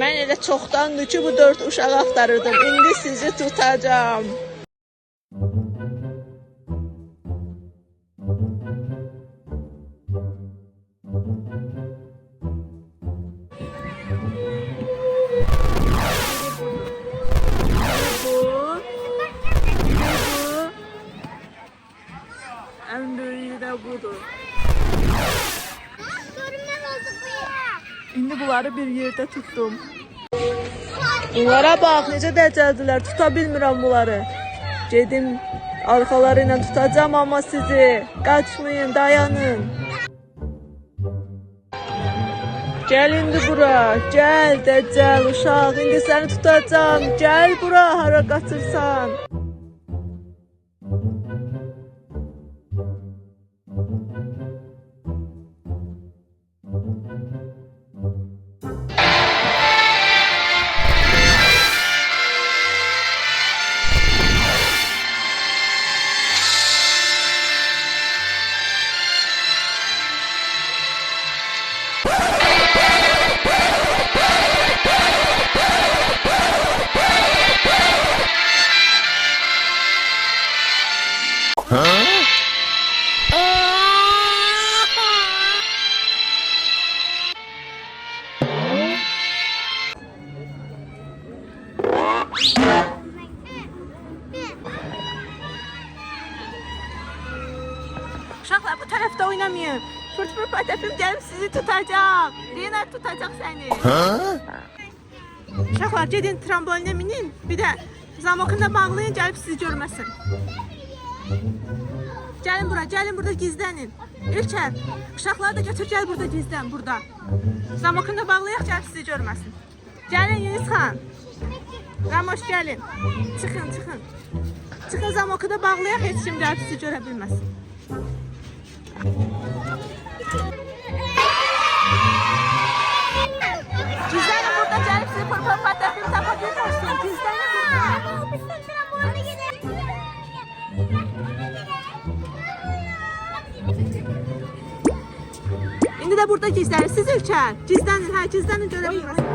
Mən elə çoxdandır ki, bu 4 uşağı axtarırdım. İndi sizi tutacağım. En büyüğü de budur. İndi bunları bir yerde tuttum. Bunlara bax, necə dəcəldilər, tuta bilmirəm bunları. Gedim, arxaları ilə tutacağım amma sizi. Qaçmayın, dayanın. Gəl indi bura, gəl dəcəl uşaq, indi səni tutacağım. Gəl bura, hara qaçırsan. Uşaqlar bu tərəfdə oynamayın. Fırtfır patəfim gəlib sizi tutacaq. Lena tutacaq səni. Uşaqlar gedin trambolinə minin. Bir də zamokunu da bağlayın, gəlib sizi görməsin. Gəlin bura, gəlin burada gizlənin. İlker, uşaqları da götür, gəl burada gizlən, burada. Zamokunu da bağlayaq, gəlib sizi görməsin. Gəlin Yunus xan. Ramoş gəlin. Çıxın, çıxın. Çıxın zamoku da bağlayaq, heç kim gəlib sizi görə bilməsin. Gizlənin burada, gəlib sizi pırpır patəfim tapa bilməsin. Gizlənin burada. İndi də burada gizlənin. Siz İlker, gizlənin, hə, gizlənin görə bilməsin.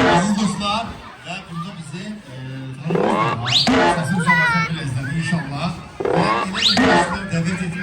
Aziz dostlar, ve burada bizi tanıdığınız sesim sonrasında bir izledim inşallah. Ve yine bir davet edin.